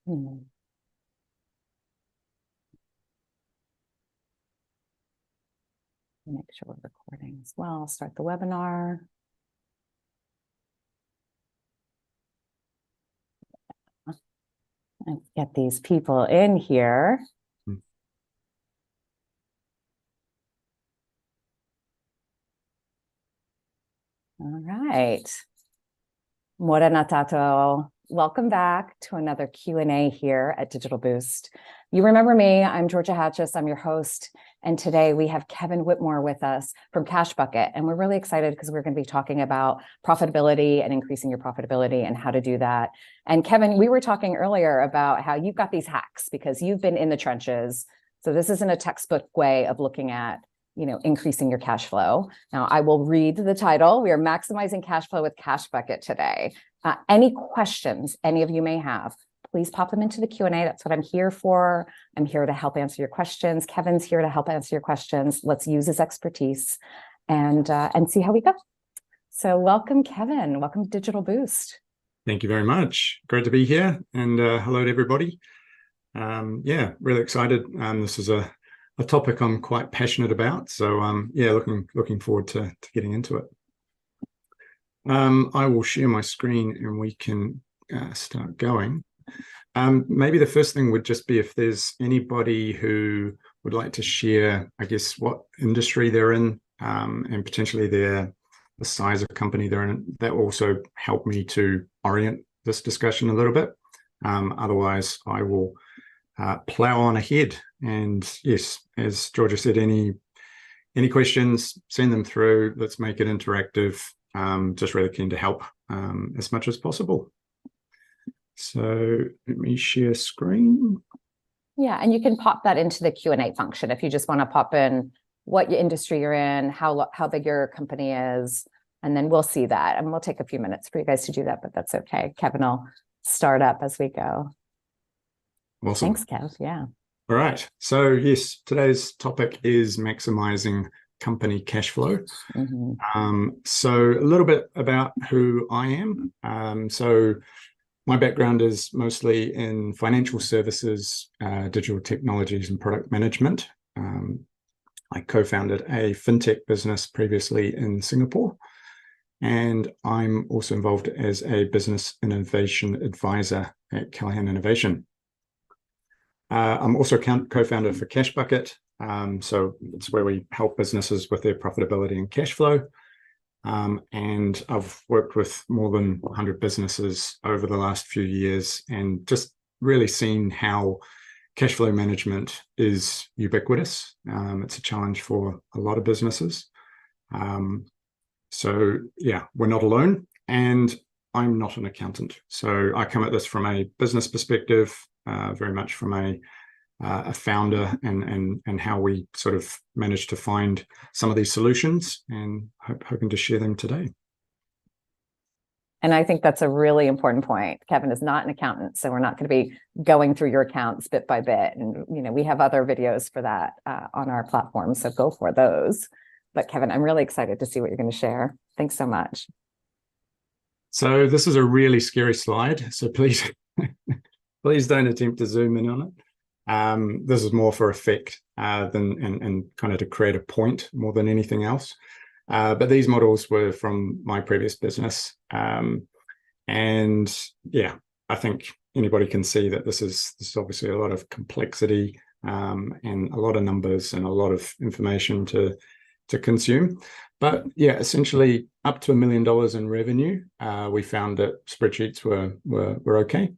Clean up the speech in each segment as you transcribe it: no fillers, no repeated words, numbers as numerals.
Hmm. Make sure we're recording as well. Start the webinar. Let's get these people in here. All right. Morena Tato. Welcome back to another Q&A here at Digital Boost. You remember me, I'm Georgia Hatchis, I'm your host, and today we have Kevin Whitmore with us from CashBucket, and we're really excited because we're going to be talking about profitability and increasing your profitability and how to do that. And Kevin, we were talking earlier about how you've got these hacks because you've been in the trenches, so this isn't a textbook way of looking at increasing your cash flow. Now, I will read the title. We are maximizing cash flow with CashBucket today. Any questions any of you may have, please pop them into the Q&A. That's what I'm here for. I'm here to help answer your questions. Kevin's here to help answer your questions. Let's use his expertise and see how we go. So welcome, Kevin. Welcome to Digital Boost. Thank you very much. Great to be here. And hello to everybody. Yeah, really excited. This is a topic I'm quite passionate about. So yeah, looking forward to getting into it. I will share my screen and we can start going. Maybe the first thing would just be if there's anybody who would like to share, I guess, what industry they're in and potentially the size of company they're in. That will also help me to orient this discussion a little bit. Otherwise, I will plow on ahead. And yes, as Georgia said, any questions, send them through. Let's make it interactive. Just really keen to help as much as possible. So let me share screen. Yeah, and you can pop that into the Q&A function if you just want to pop in what your industry you're in, how big your company is, and then we'll see that. And we'll take a few minutes for you guys to do that, but that's okay. Kevin will start up as we go. Awesome. Thanks, Kev. Yeah. All right. So yes, today's topic is maximizing company cash flow. Mm-hmm. So a little bit about who I am. So my background is mostly in financial services, digital technologies, and product management. I co-founded a fintech business previously in Singapore, and I'm also involved as a business innovation advisor at Callaghan Innovation. I'm also co-founder for CashBucket. So it's where we help businesses with their profitability and cash flow. And I've worked with more than 100 businesses over the last few years and just really seen how cash flow management is ubiquitous. It's a challenge for a lot of businesses. So yeah, we're not alone, and I'm not an accountant. So I come at this from a business perspective, very much from a founder and how we sort of managed to find some of these solutions, and hoping to share them today. And I think that's a really important point. Kevin is not an accountant, so we're not going to be going through your accounts bit by bit. And we have other videos for that on our platform, so go for those. But Kevin, I'm really excited to see what you're going to share. Thanks so much. So this is a really scary slide, so please please don't attempt to zoom in on it. This is more for effect and kind of to create a point more than anything else. But these models were from my previous business. And yeah, I think anybody can see that this is obviously a lot of complexity and a lot of numbers and a lot of information to consume. But yeah, essentially up to $1 million in revenue, we found that spreadsheets were okay.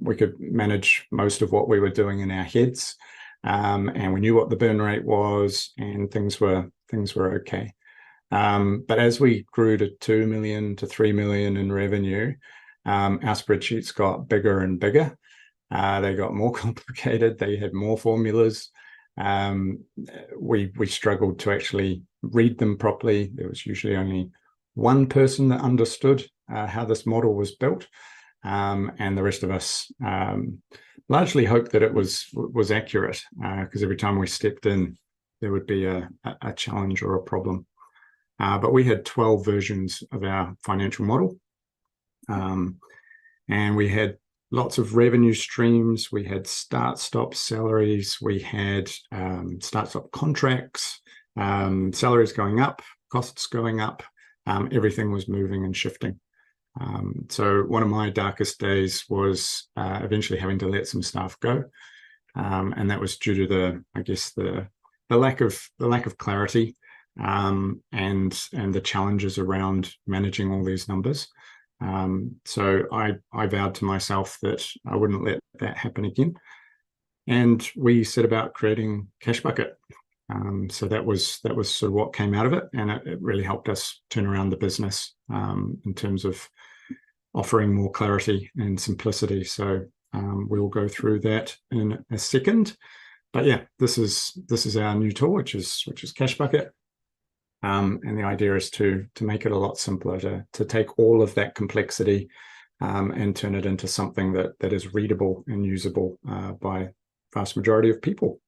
We could manage most of what we were doing in our heads, and we knew what the burn rate was, and things were okay. But as we grew to 2 million to 3 million in revenue, our spreadsheets got bigger and bigger. They got more complicated. They had more formulas. We struggled to actually read them properly. There was usually only one person that understood how this model was built. And the rest of us largely hoped that it was accurate, because every time we stepped in, there would be a challenge or a problem. But we had 12 versions of our financial model. And we had lots of revenue streams. We had start-stop salaries. We had start-stop contracts, salaries going up, costs going up. Everything was moving and shifting. So one of my darkest days was eventually having to let some staff go. And that was due to the lack of clarity and the challenges around managing all these numbers. So I vowed to myself that I wouldn't let that happen again. And we set about creating Cashbucket. So that was sort of what came out of it, and it really helped us turn around the business in terms of offering more clarity and simplicity. So we'll go through that in a second. But yeah, this is our new tool, which is Cashbucket. And the idea is to make it a lot simpler, to take all of that complexity and turn it into something that is readable and usable by vast majority of people.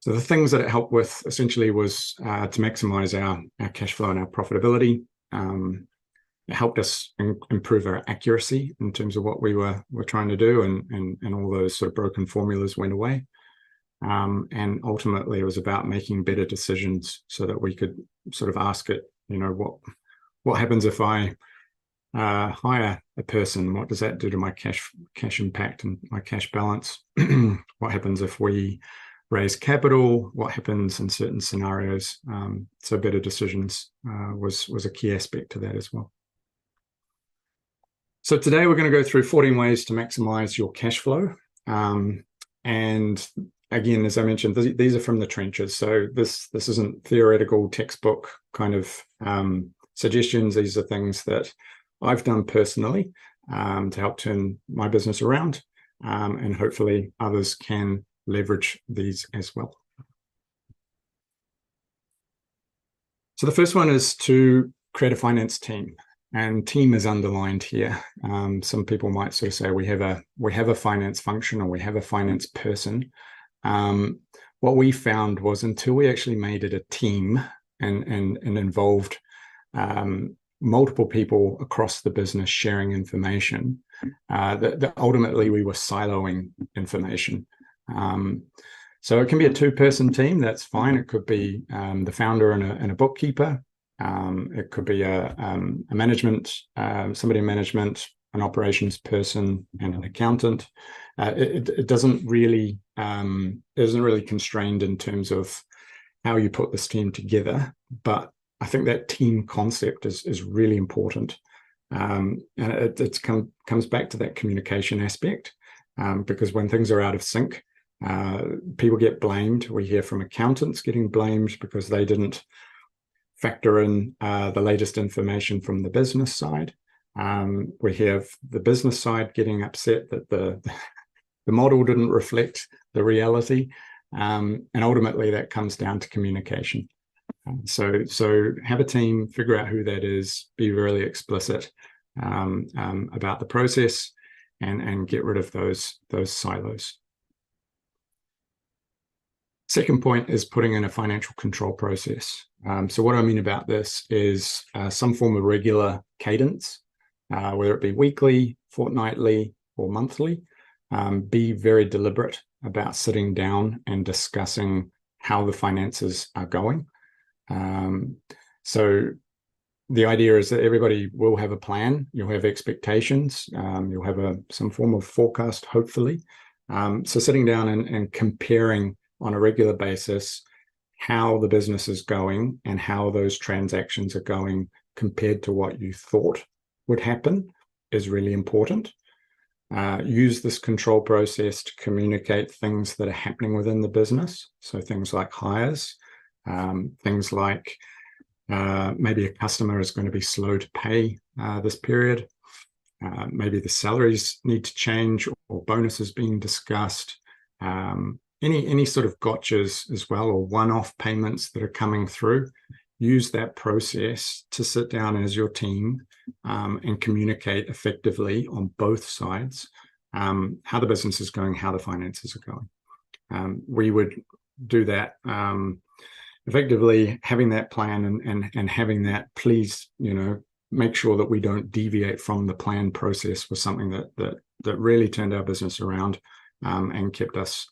So the things that it helped with essentially was to maximize our cash flow and our profitability. It helped us improve our accuracy in terms of what we were trying to do, and all those sort of broken formulas went away. And ultimately, it was about making better decisions so that we could sort of ask it, what happens if I hire a person? What does that do to my cash impact and my cash balance? What happens if we raise capital? What happens in certain scenarios? So better decisions was a key aspect to that as well. So today we're going to go through 14 ways to maximize your cash flow. And again, as I mentioned, these are from the trenches. So this isn't theoretical textbook kind of suggestions. These are things that I've done personally to help turn my business around, and hopefully others can leverage these as well. So the first one is to create a finance team, and team is underlined here. Some people might sort of say we have a finance function, or we have a finance person. What we found was, until we actually made it a team and involved multiple people across the business sharing information, that ultimately we were siloing information. So it can be a two-person team, that's fine. It could be the founder and a bookkeeper. It could be a management, somebody in management, an operations person, and an accountant. It isn't really constrained in terms of how you put this team together, but I think that team concept is really important. And it comes back to that communication aspect, because when things are out of sync, people get blamed. We hear from accountants getting blamed because they didn't factor in the latest information from the business side. We have the business side getting upset that the model didn't reflect the reality, and ultimately that comes down to communication. So have a team, figure out who that is, be really explicit about the process, and get rid of those silos. Second point is putting in a financial control process. So what I mean about this is some form of regular cadence, whether it be weekly, fortnightly, or monthly. Be very deliberate about sitting down and discussing how the finances are going. So the idea is that everybody will have a plan. You'll have expectations. You'll have some form of forecast, hopefully. So sitting down and comparing on a regular basis how the business is going and how those transactions are going compared to what you thought would happen is really important. Use this control process to communicate things that are happening within the business. So things like hires, things like maybe a customer is going to be slow to pay this period. Maybe the salaries need to change, or bonuses being discussed. Any sort of gotchas as well, or one-off payments that are coming through. Use that process to sit down as your team and communicate effectively on both sides how the business is going, how the finances are going. We would do that effectively, having that plan and having that, please, make sure that we don't deviate from the planned process was something that really turned our business around, and kept us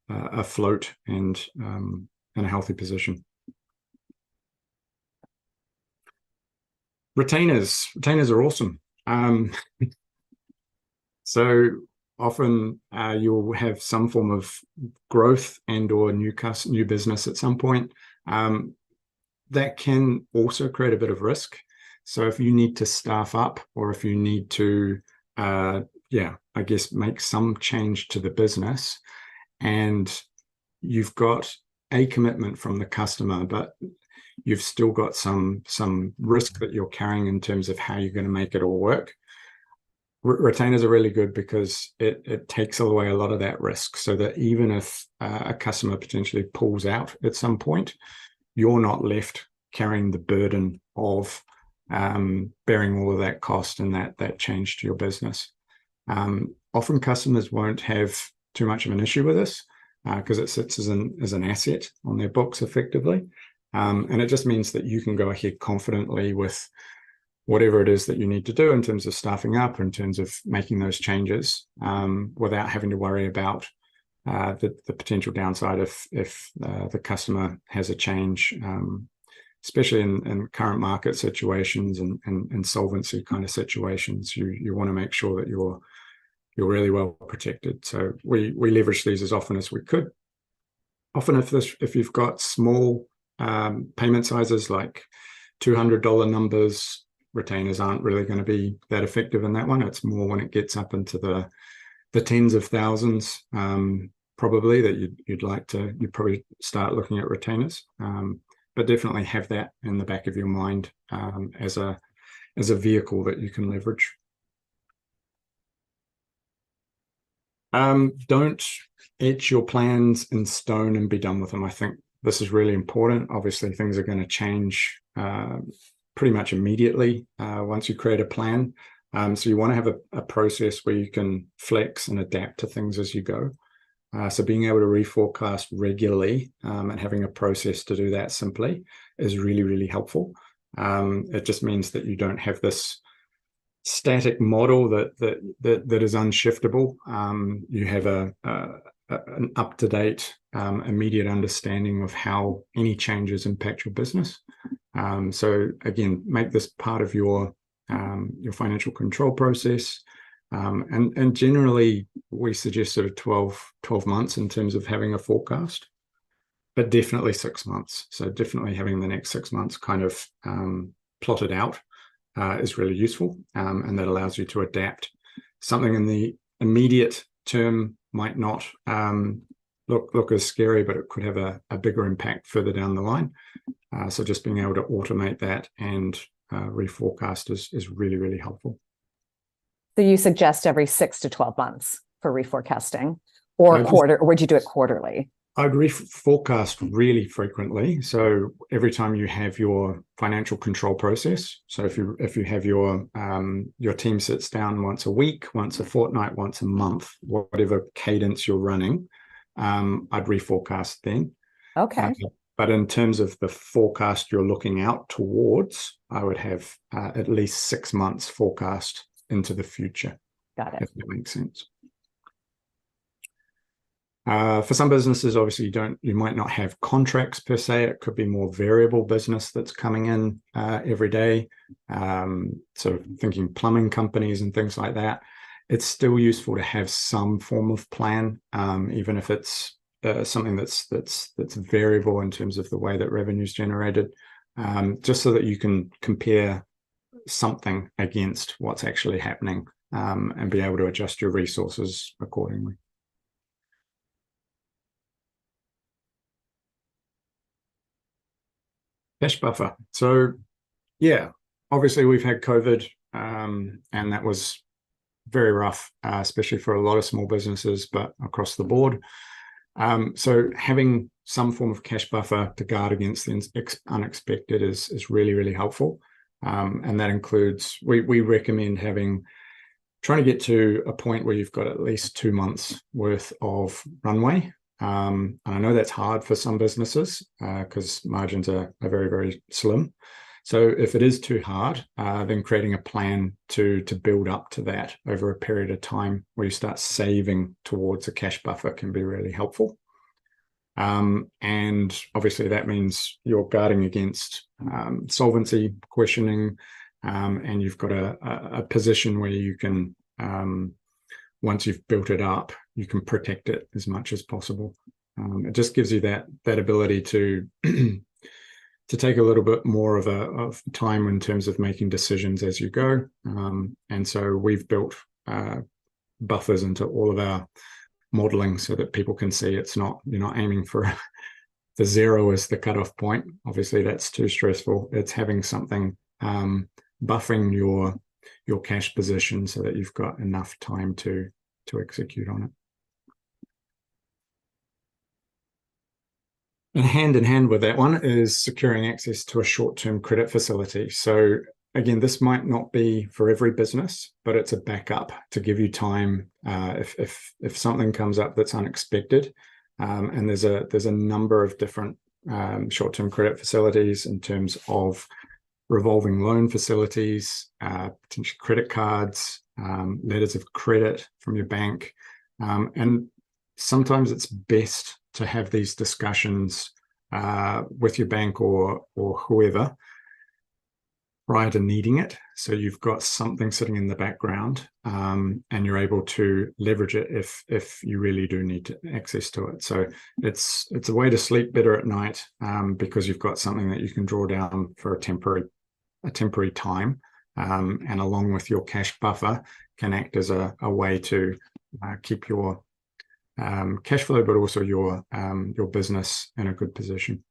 afloat and in a healthy position. Retainers are awesome. So often you'll have some form of growth and or new business at some point. That can also create a bit of risk. So if you need to staff up, or if you need to, I guess, make some change to the business, and you've got a commitment from the customer, but you've still got some risk that you're carrying in terms of how you're going to make it all work. Retainers are really good because it takes away a lot of that risk, so that even if a customer potentially pulls out at some point, you're not left carrying the burden of bearing all of that cost and that change to your business. Often customers won't have too much of an issue with this because it sits as an asset on their books effectively. And it just means that you can go ahead confidently with whatever it is that you need to do in terms of staffing up, or in terms of making those changes, without having to worry about the potential downside if the customer has a change, especially in current market situations and insolvency kind of situations. You want to make sure that you're really well protected. So we leverage these as often as we could. Often if you've got small payment sizes like $200 numbers, retainers aren't really going to be that effective in that one. It's more when it gets up into the tens of thousands, probably, that you'd probably start looking at retainers. But definitely have that in the back of your mind as a vehicle that you can leverage. Don't etch your plans in stone and be done with them. I think this is really important. Obviously, things are going to change pretty much immediately once you create a plan. So you want to have a process where you can flex and adapt to things as you go. So being able to reforecast regularly and having a process to do that simply is really, really helpful. It just means that you don't have this static model that is unshiftable. You have an up-to-date, immediate understanding of how any changes impact your business. So again, make this part of your financial control process. And generally, we suggest sort of 12 months in terms of having a forecast, but definitely 6 months. So definitely having the next 6 months kind of plotted out is really useful, and that allows you to adapt. Something in the immediate term might not look as scary, but it could have a bigger impact further down the line. So just being able to automate that and reforecast is really, really helpful. So you suggest every 6 to 12 months for reforecasting, or quarter, or would you do it quarterly? I'd reforecast really frequently. So every time you have your financial control process. So if you have your team sits down once a week, once a fortnight, once a month, whatever cadence you're running, I'd reforecast then. Okay. But in terms of the forecast you're looking out towards, I would have at least 6 months forecast into the future. Got it. If that makes sense. For some businesses, obviously, you might not have contracts per se. It could be more variable business that's coming in every day. Sort of thinking plumbing companies and things like that. It's still useful to have some form of plan, even if it's something that's variable in terms of the way that revenue is generated, just so that you can compare something against what's actually happening, and be able to adjust your resources accordingly. Cash buffer. So yeah, obviously we've had COVID, and that was very rough, especially for a lot of small businesses, but across the board. So having some form of cash buffer to guard against the unexpected is really, really helpful. And that includes, we recommend trying to get to a point where you've got at least 2 months worth of runway. And I know that's hard for some businesses because margins are very, very slim. So if it is too hard, then creating a plan to build up to that over a period of time where you start saving towards a cash buffer can be really helpful. And obviously that means you're guarding against solvency questioning, and you've got a position where you can, once you've built it up, you can protect it as much as possible. It just gives you that ability to to take a little bit more of time in terms of making decisions as you go. And so we've built buffers into all of our modeling so that people can see it's not, you're not aiming for the zero as the cutoff point. Obviously that's too stressful. It's having something buffering your cash position so that you've got enough time to execute on it. And hand in hand with that one is securing access to a short-term credit facility. So again, this might not be for every business, but it's a backup to give you time if something comes up that's unexpected. And there's a number of different short-term credit facilities in terms of revolving loan facilities, potentially credit cards, letters of credit from your bank. And sometimes it's best to have these discussions with your bank or whoever prior to needing it. So you've got something sitting in the background, and you're able to leverage it if you really do need access to it. So it's a way to sleep better at night, because you've got something that you can draw down for a temporary time, and along with your cash buffer can act as a way to keep your cash flow, but also your business in a good position.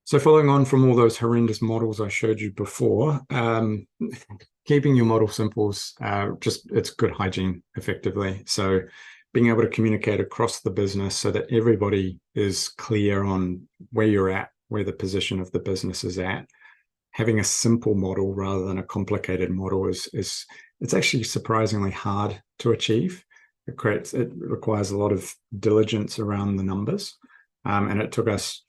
So following on from all those horrendous models I showed you before, keeping your model simple is it's good hygiene effectively. So being able to communicate across the business so that everybody is clear on where you're at, where the position of the business is at. Having a simple model rather than a complicated model it's actually surprisingly hard to achieve. It requires a lot of diligence around the numbers, and it took us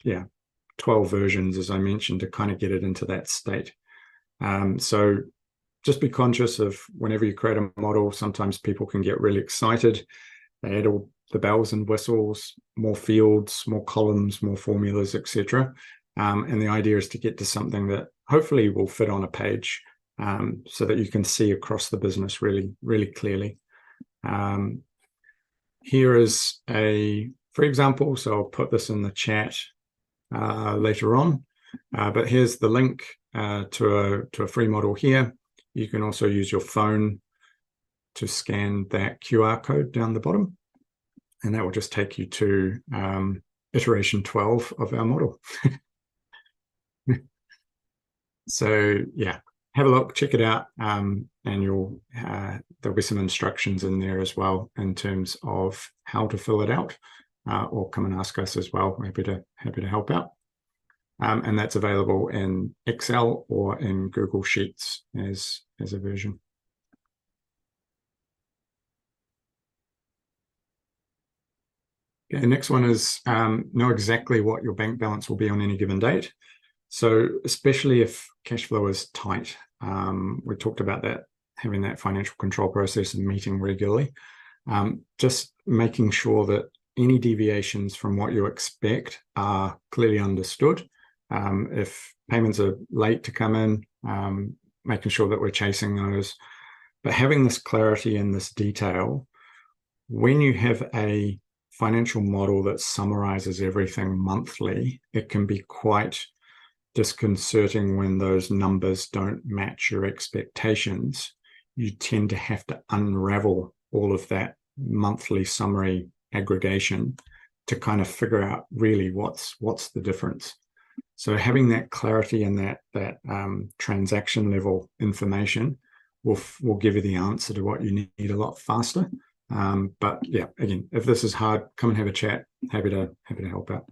12 versions, as I mentioned, to kind of get it into that state. So just be conscious of whenever you create a model, sometimes people can get really excited. They add all the bells and whistles, more fields, more columns, more formulas, etc. And the idea is to get to something that hopefully will fit on a page, so that you can see across the business really, really clearly. Here is a free example, so I'll put this in the chat later on. But here's the link to a free model here. You can also use your phone to scan that QR code down the bottom, and that will just take you to iteration 12 of our model. So yeah, have a look, check it out, and there'll be some instructions in there as well in terms of how to fill it out, or come and ask us as well. We're happy to help out. And that's available in Excel or in Google Sheets as a version. Okay, next one is know exactly what your bank balance will be on any given date. So especially if cash flow is tight, we talked about that, having that financial control process and meeting regularly. Just making sure that any deviations from what you expect are clearly understood. If payments are late to come in, making sure that we're chasing those. But having this clarity and this detail, when you have a financial model that summarizes everything monthly, it can be quite disconcerting when those numbers don't match your expectations. You tend to have to unravel all of that monthly summary aggregation to kind of figure out really what's the difference. So having that clarity and that transaction level information will give you the answer to what you need a lot faster. But yeah, again, if this is hard, come and have a chat. Happy to help out.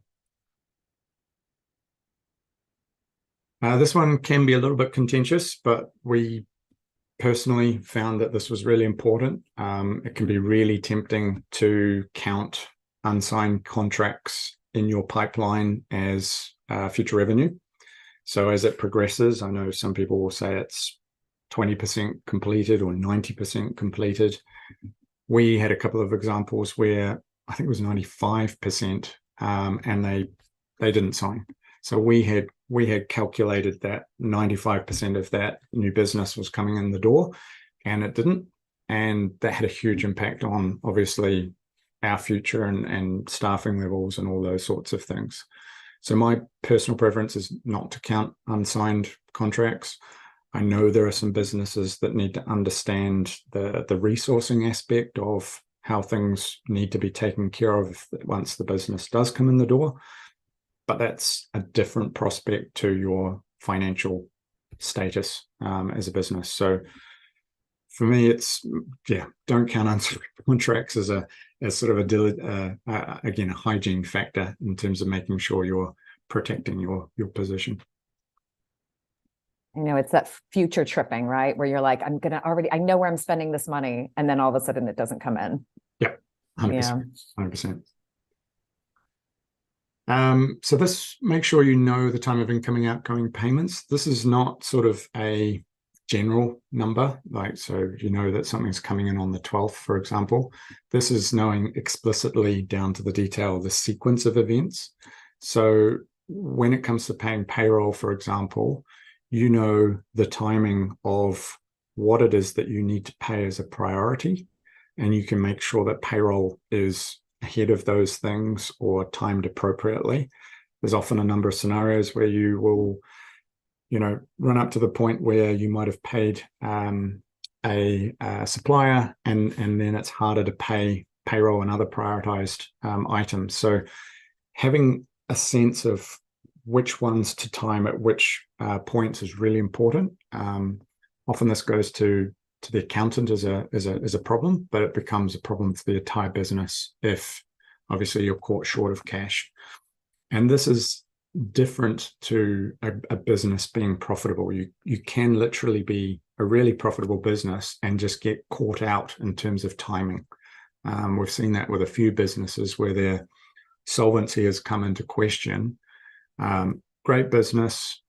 This one can be a little bit contentious, but we personally found that this was really important. It can be really tempting to count unsigned contracts in your pipeline as future revenue. So as it progresses, I know some people will say it's 20% completed or 90% completed. We had a couple of examples where I think it was 95%, and they didn't sign. So we had calculated that 95% of that new business was coming in the door, and it didn't. And that had a huge impact on, obviously, our future and staffing levels and all those sorts of things. So my personal preference is not to count unsigned contracts. I know there are some businesses that need to understand the resourcing aspect of how things need to be taken care of once the business does come in the door. But that's a different prospect to your financial status as a business. So for me, it's, don't count unsigned contracts as sort of again, a hygiene factor in terms of making sure you're protecting your position. It's that future tripping, right? Where you're like, I know where I'm spending this money. And then all of a sudden it doesn't come in. Yeah, 100%. 100%. So this, make sure you know the time of incoming, outgoing payments. This is not sort of a general number, like, so you know that something's coming in on the 12th, for example. This is knowing explicitly down to the detail the sequence of events. So when it comes to paying payroll, for example, you know the timing of what it is that you need to pay as a priority, and you can make sure that payroll is ahead of those things or timed appropriately. There's often a number of scenarios where you will, run up to the point where you might have paid a supplier, and then it's harder to pay payroll and other prioritized items. So having a sense of which ones to time at which points is really important. Often this goes to the accountant as a problem, but it becomes a problem for the entire business if obviously you're caught short of cash. And this is different to a business being profitable. You can literally be a really profitable business and just get caught out in terms of timing. We've seen that with a few businesses where their solvency has come into question. Great business,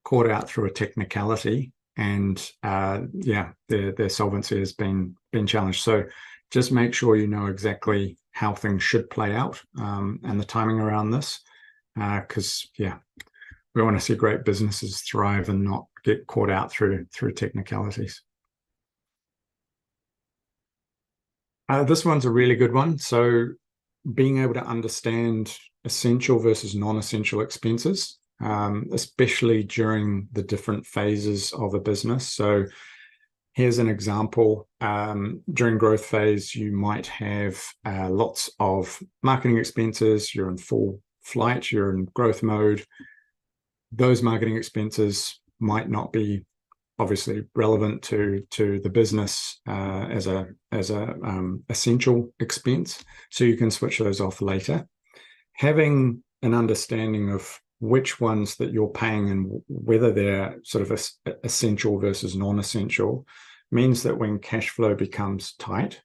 caught out through a technicality, and their solvency has been challenged. So just make sure you know exactly how things should play out, and the timing around this, because we want to see great businesses thrive and not get caught out through technicalities. This one's a really good one. So being able to understand essential versus non-essential expenses, especially during the different phases of a business. So here's an example. During growth phase, you might have lots of marketing expenses. You're in full flight, you're in growth mode. Those marketing expenses might not be obviously relevant to the business as a essential expense, so you can switch those off later. Having an understanding of which ones that you're paying and whether they're sort of essential versus non-essential means that when cash flow becomes tight,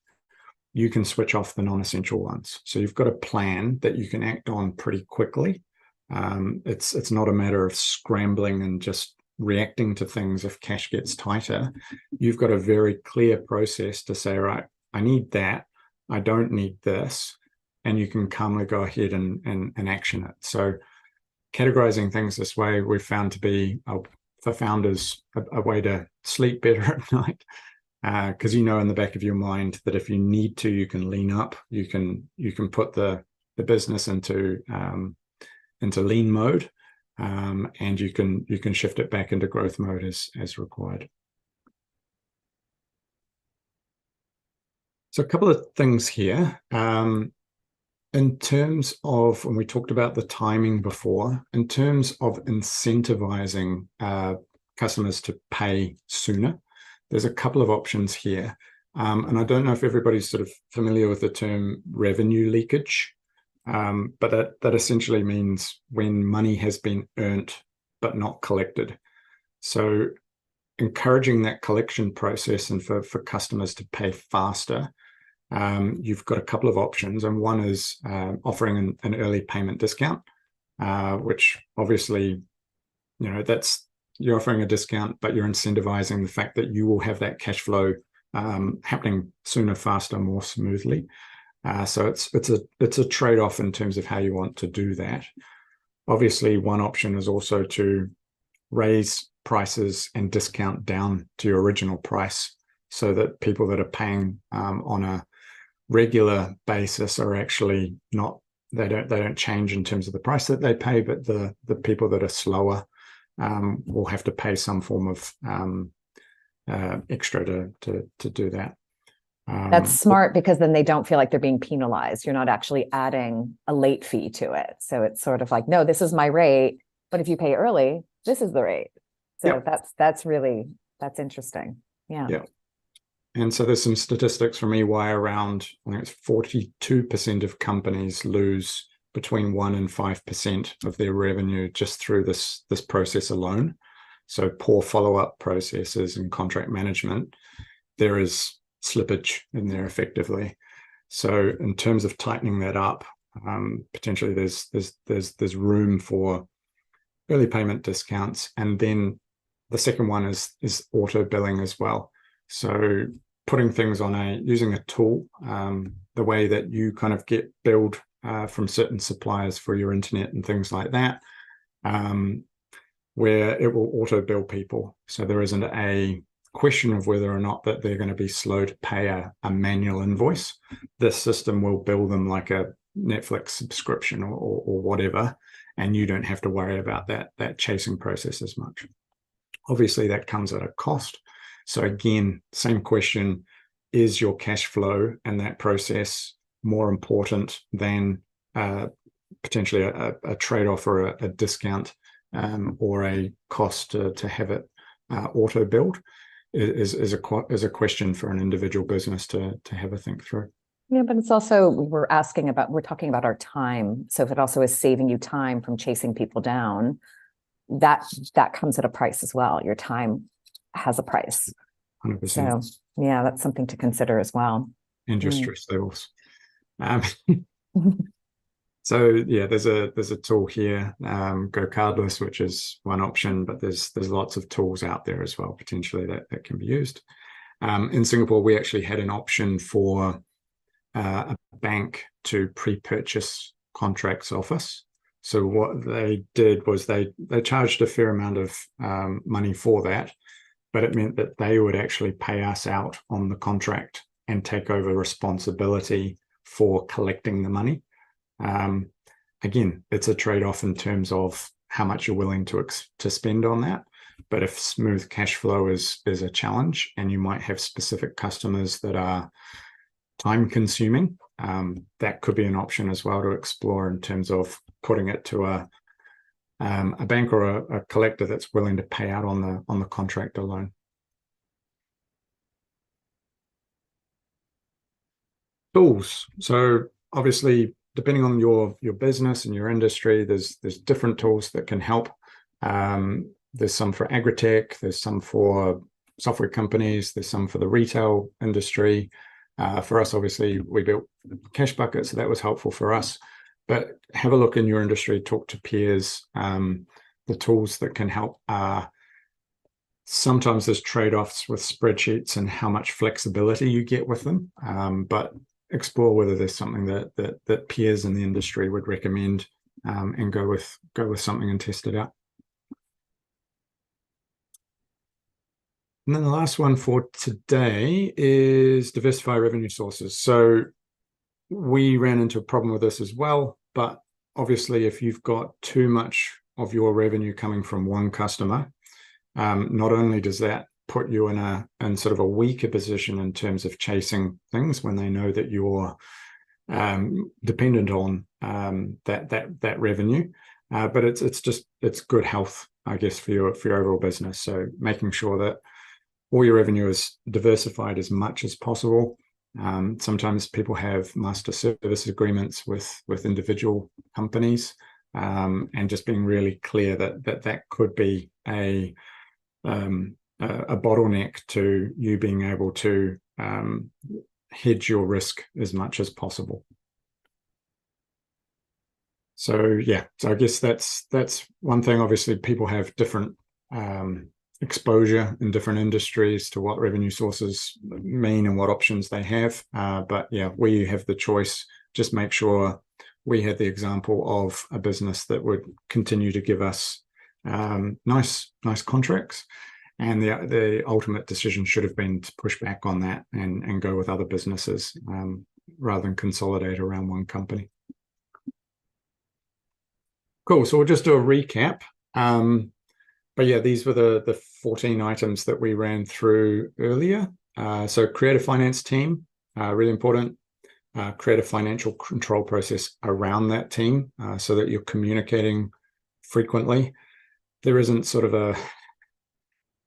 you can switch off the non-essential ones. So you've got a plan that you can act on pretty quickly. It's not a matter of scrambling and just reacting to things if cash gets tighter. You've got a very clear process to say, right, I need that, I don't need this, and you can calmly go ahead and action it. So categorizing things this way we've found to be, for founders, a way to sleep better at night, because in the back of your mind that if you need to, you can lean up, you can put the business into lean mode, and you can shift it back into growth mode as required. So a couple of things here. In terms of, when we talked about the timing before, in terms of incentivizing customers to pay sooner, there's a couple of options here. And I don't know if everybody's sort of familiar with the term revenue leakage, but that essentially means when money has been earned but not collected. So encouraging that collection process and for customers to pay faster you've got a couple of options, and one is offering an early payment discount, which obviously, that's, you're offering a discount, but you're incentivizing the fact that you will have that cash flow happening sooner, faster, more smoothly. So it's a trade-off in terms of how you want to do that. Obviously, one option is also to raise prices and discount down to your original price, so that people that are paying on a regular basis are actually not, they don't change in terms of the price that they pay, but the people that are slower will have to pay some form of extra to do that. That's smart, because then they don't feel like they're being penalized. You're not actually adding a late fee to it. So it's sort of like, no, this is my rate, but if you pay early, this is the rate. So that's interesting. Yeah. Yeah. And so there's some statistics from EY around, I think it's 42% of companies lose between 1% and 5% of their revenue just through this process alone. So poor follow-up processes and contract management, there is slippage in there effectively. So in terms of tightening that up, potentially there's room for early payment discounts. And then the second one is auto billing as well. So putting things on using a tool, the way that you kind of get billed from certain suppliers for your internet and things like that, where it will auto bill people. So there isn't a question of whether or not that they're going to be slow to pay a manual invoice. This system will bill them like a Netflix subscription or whatever, and you don't have to worry about that chasing process as much. Obviously, that comes at a cost. So again, same question, is your cash flow and that process more important than potentially a trade-off or a discount or a cost to have it auto billed? Is a question for an individual business to have a think through. Yeah, but it's also, we're talking about our time. So if it also is saving you time from chasing people down, that comes at a price as well. Your time has a price. 100%. So yeah, that's something to consider as well. And your stress levels. So yeah, there's a tool here, Go Cardless, which is one option, but there's lots of tools out there as well potentially that can be used. In Singapore, we actually had an option for a bank to pre-purchase contracts off us. So what they did was they charged a fair amount of money for that, but it meant that they would actually pay us out on the contract and take over responsibility for collecting the money. Again, it's a trade-off in terms of how much you're willing to spend on that. But if smooth cash flow is a challenge, and you might have specific customers that are time consuming, that could be an option as well to explore in terms of putting it to a bank or a collector that's willing to pay out on the contract alone. Tools. So obviously, depending on your business and your industry, there's different tools that can help. There's some for agritech, there's some for software companies, there's some for the retail industry. For us, obviously, we built Cashbucket, so that was helpful for us. But have a look in your industry, talk to peers. The tools that can help are, sometimes there's trade-offs with spreadsheets and how much flexibility you get with them. But explore whether there's something that peers in the industry would recommend, and go with something and test it out. And then the last one for today is diversify revenue sources. So we ran into a problem with this as well, but obviously if you've got too much of your revenue coming from one customer, not only does that put you in sort of a weaker position in terms of chasing things when they know that you're dependent on that revenue, but it's good health, I guess, for your overall business. So making sure that all your revenue is diversified as much as possible. Sometimes people have master service agreements with individual companies, and just being really clear that could be a bottleneck to you being able to hedge your risk as much as possible. So yeah, so I guess that's one thing. Obviously, people have different exposure in different industries to what revenue sources mean and what options they have. But yeah, where you have the choice, just make sure we had the example of a business that would continue to give us nice contracts. And the ultimate decision should have been to push back on that and go with other businesses rather than consolidate around one company. Cool. So we'll just do a recap. But yeah, these were the 14 items that we ran through earlier. So create a finance team, really important. Create a financial control process around that team so that you're communicating frequently. There isn't sort of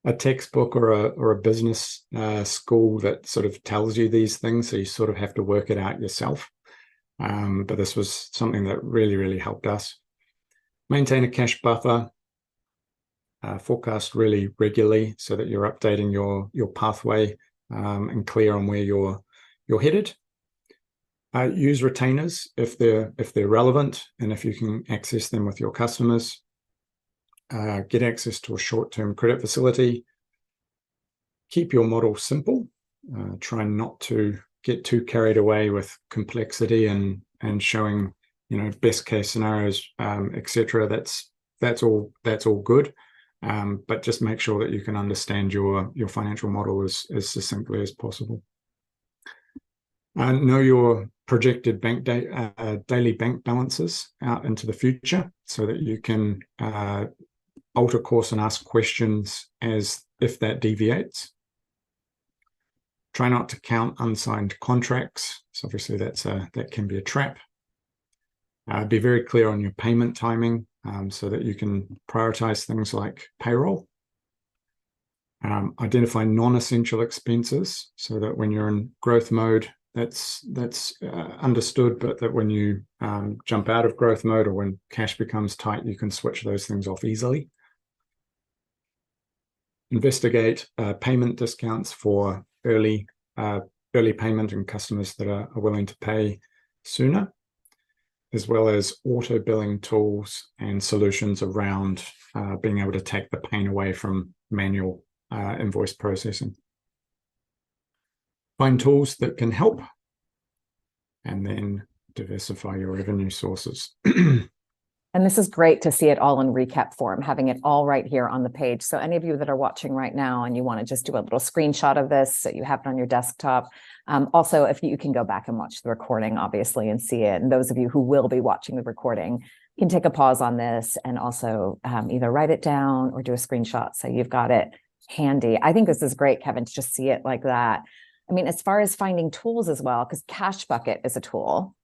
a textbook or a business school that sort of tells you these things, so you sort of have to work it out yourself. But this was something that really helped us. Maintain a cash buffer. Forecast really regularly so that you're updating your pathway and clear on where you're headed. Use retainers if they're relevant and if you can access them with your customers. Get access to a short-term credit facility. Keep your model simple. Try not to get too carried away with complexity and showing best case scenarios, etc. That's all good. But just make sure that you can understand your financial model as succinctly as possible. Know your projected daily bank balances out into the future so that you can alter course and ask questions as if that deviates. Try not to count unsigned contracts. So obviously that can be a trap. Be very clear on your payment timing so that you can prioritize things like payroll. Identify non-essential expenses so that when you're in growth mode, that's understood, but that when you jump out of growth mode or when cash becomes tight, you can switch those things off easily. Investigate payment discounts for early payment and customers that are willing to pay sooner, as well as auto billing tools and solutions around being able to take the pain away from manual invoice processing. Find tools that can help, and then diversify your revenue sources. And this is great to see it all in recap form, having it all right here on the page. So any of you that are watching right now and you want to just do a little screenshot of this so you have it on your desktop. Also, if you can go back and watch the recording, obviously, and see it. And those of you who will be watching the recording can take a pause on this and also either write it down or do a screenshot so you've got it handy. I think this is great, Kevin, to just see it like that. I mean, as far as finding tools as well, because Cash Bucket is a tool.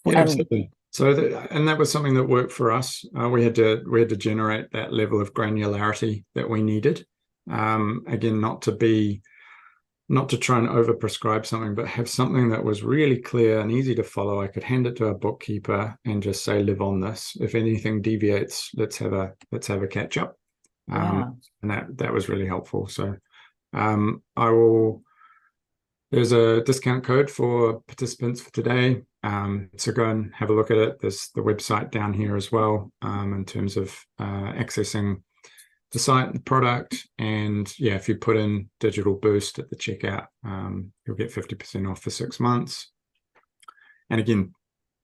Yeah, absolutely. So that was something that worked for us. We had to generate that level of granularity that we needed. Again, not to try and overprescribe something, but have something that was really clear and easy to follow. I could hand it to a bookkeeper and just say, live on this. If anything deviates, let's have a catch up. And that was really helpful. So there's a discount code for participants for today. So go and have a look at it. There's the website down here as well in terms of accessing the site, the product. And yeah, if you put in Digital Boost at the checkout, you'll get 50% off for 6 months. And again,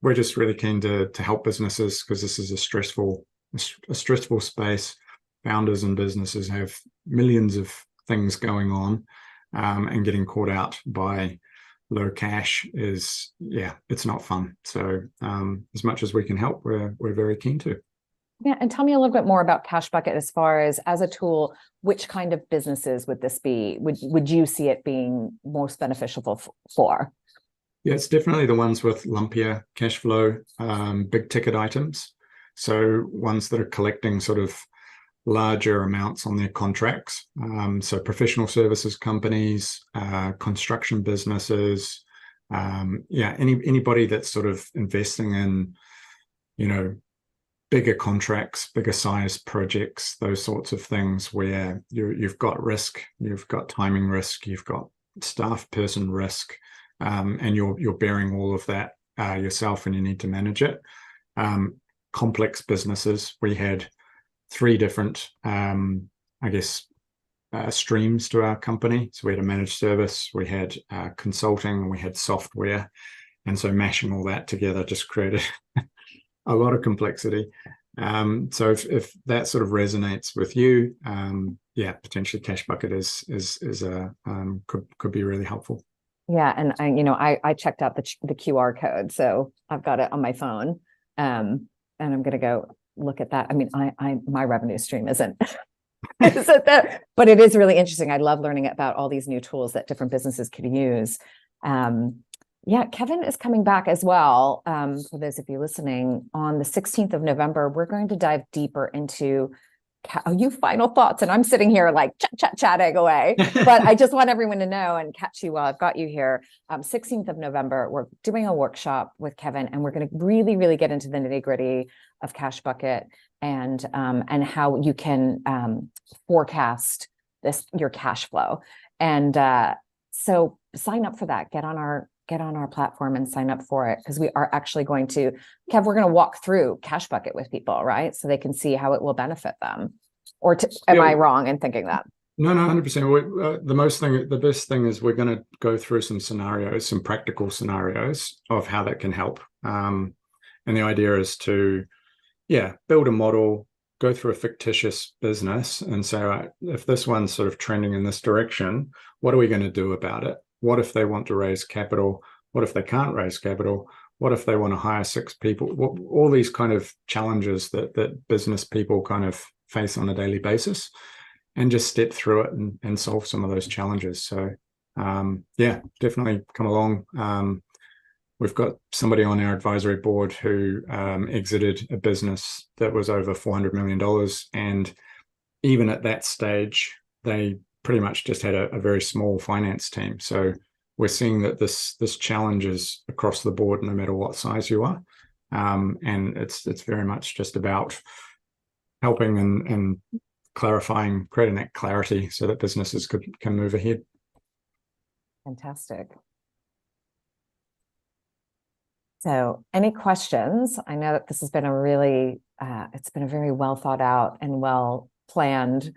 we're just really keen to help businesses because this is a stressful space. Founders and businesses have millions of things going on. And getting caught out by low cash is, it's not fun. So as much as we can help, we're very keen to. Yeah, and tell me a little bit more about Cash Bucket as far as a tool. Which kind of businesses would this be? Would you see it being most beneficial for? Yeah, it's definitely the ones with lumpier cash flow, big ticket items. So ones that are collecting sort of larger amounts on their contracts. So professional services companies, construction businesses, anybody that's sort of investing in, bigger contracts, bigger size projects, those sorts of things where you've got risk, you've got timing risk, you've got staff person risk, and you're bearing all of that yourself, and you need to manage it. Complex businesses, we had 3 different, I guess, streams to our company. So we had a managed service, we had consulting, we had software, and so mashing all that together just created a lot of complexity. So if that sort of resonates with you, yeah, potentially CashBucket is a could be really helpful. Yeah, and I checked out the QR code, so I've got it on my phone, and I'm gonna go look at that. I mean, my revenue stream isn't isn't that, but it is really interesting. I love learning about all these new tools that different businesses could use. Yeah, Kevin is coming back as well. For those of you listening, on the 16th of November, we're going to dive deeper into you final thoughts. And I'm sitting here like chatting away, but I just want everyone to know and catch you while I've got you here. 16th of November, we're doing a workshop with Kevin, and we're going to really, really get into the nitty gritty of CashBucket and how you can forecast your cash flow. And so sign up for that. Get on our platform and sign up for it, because we are actually going to, Kev, we're going to walk through CashBucket with people, right? So they can see how it will benefit them. Or am I wrong in thinking that? No, 100%. The best thing is we're going to go through some scenarios, some practical scenarios of how that can help. And the idea is to, build a model, go through a fictitious business and say, right, if this one's sort of trending in this direction, what are we going to do about it? What if they want to raise capital? What if they can't raise capital? What if they want to hire 6 people? All these kind of challenges that business people kind of face on a daily basis, and just step through it and solve some of those challenges. So definitely come along. We've got somebody on our advisory board who exited a business that was over $400 million. And even at that stage, they pretty much just had a very small finance team. So we're seeing that this challenge is across the board, no matter what size you are. And it's very much just about helping and clarifying, creating that clarity so that businesses can move ahead. Fantastic. So any questions? I know that this has been it's been a very well thought out and well planned,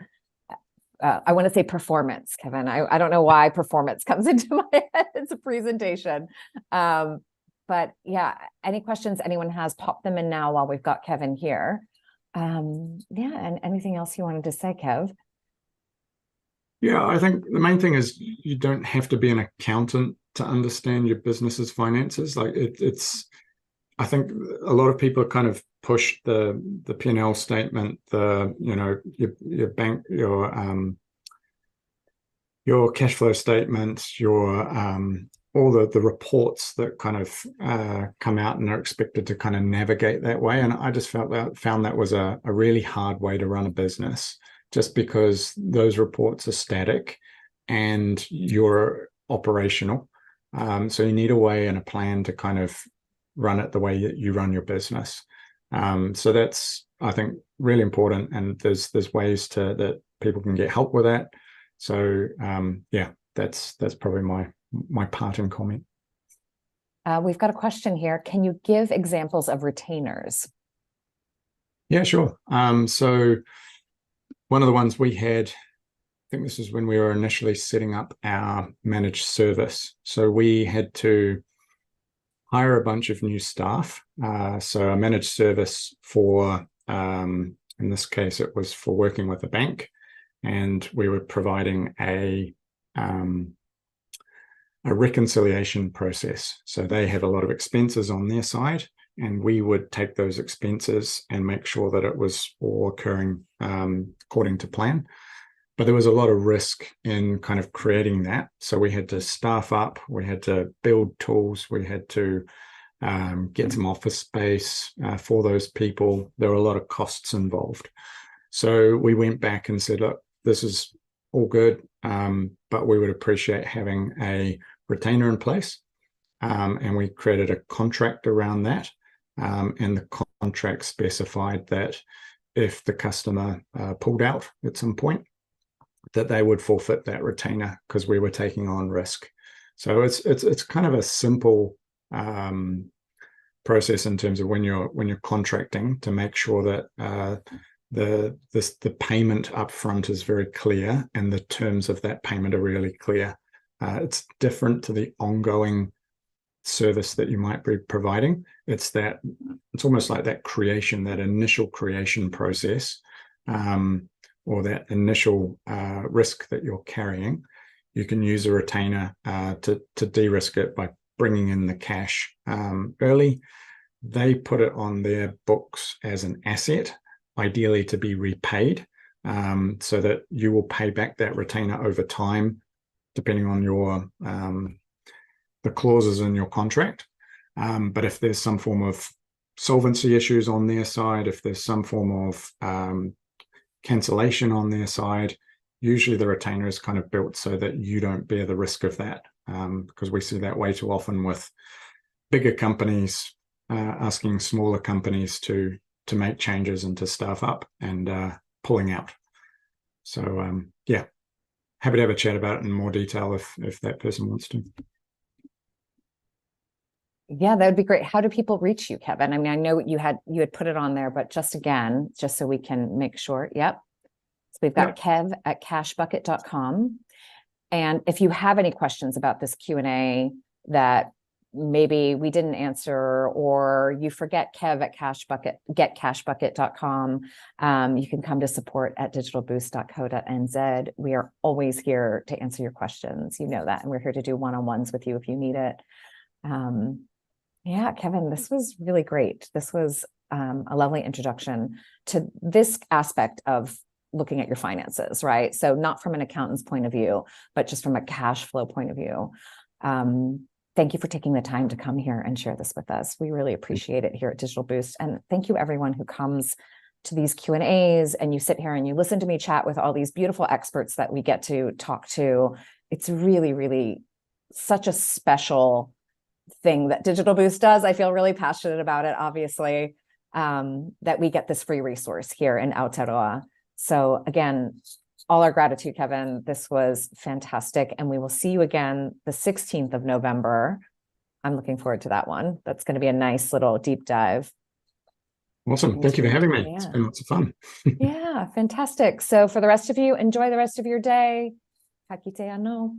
I want to say performance, Kevin. I don't know why performance comes into my head. It's a presentation. But yeah, any questions anyone has, pop them in now while we've got Kevin here. And anything else you wanted to say, Kev? Yeah, I think the main thing is you don't have to be an accountant to understand your business's finances. Like I think a lot of people kind of push the P&L statement, your bank, your cash flow statements, all the reports that kind of come out and are expected to kind of navigate that way. And I just found that was a really hard way to run a business, just because those reports are static and you're operational. So you need a way and a plan to kind of run it the way you run your business. So that's, I think, really important. And there's ways that people can get help with that. So that's probably my parting comment. We've got a question here. Can you give examples of retainers? Yeah, sure. So one of the ones we had, I think this is when we were initially setting up our managed service. So we had to hire a bunch of new staff. So a managed service for, in this case, it was for working with a bank, and we were providing a reconciliation process. So they had a lot of expenses on their side, and we would take those expenses and make sure that it was all occurring according to plan. But there was a lot of risk in kind of creating that. So we had to staff up, we had to build tools, we had to get some office space for those people. There were a lot of costs involved. So we went back and said, look, this is all good, but we would appreciate having a retainer in place. And we created a contract around that. And the contract specified that if the customer pulled out at some point, that they would forfeit that retainer because we were taking on risk. So it's kind of a simple process in terms of when you're contracting to make sure that the payment upfront is very clear and the terms of that payment are really clear. It's different to the ongoing service that you might be providing. It's almost like that initial creation process, or that initial risk that you're carrying. You can use a retainer to de-risk it by bringing in the cash early. They put it on their books as an asset, ideally to be repaid, so that you will pay back that retainer over time, depending on your the clauses in your contract. But if there's some form of solvency issues on their side, if there's some form of cancellation on their side, usually the retainer is kind of built so that you don't bear the risk of that, because we see that way too often with bigger companies asking smaller companies to make changes and to staff up and pulling out. So yeah, happy to have a chat about it in more detail if that person wants to. Yeah, that would be great. How do people reach you, Kevin? I mean, I know you had put it on there, but just again, just so we can make sure. Yep. So we've got kev@cashbucket.com. And if you have any questions about this Q&A that maybe we didn't answer, or you forget kev@getcashbucket.com, you can come to support@digitalboost.co.nz. We are always here to answer your questions. You know that. And we're here to do one-on-ones with you if you need it. Yeah, Kevin, this was really great. This was a lovely introduction to this aspect of looking at your finances, right? So not from an accountant's point of view, but just from a cash flow point of view. Thank you for taking the time to come here and share this with us. We really appreciate it here at Digital Boost. And thank you everyone who comes to these Q&As and you sit here and you listen to me chat with all these beautiful experts that we get to talk to. It's really, really such a special thing that Digital Boost does. I feel really passionate about it, obviously, that we get this free resource here in Aotearoa. So again, all our gratitude, Kevin. This was fantastic. And we will see you again the 16th of November. I'm looking forward to that one. That's going to be a nice little deep dive. Awesome. Thank you for having me. Yeah. It's been lots of fun. Yeah, fantastic. So for the rest of you, enjoy the rest of your day. Ka kite anō.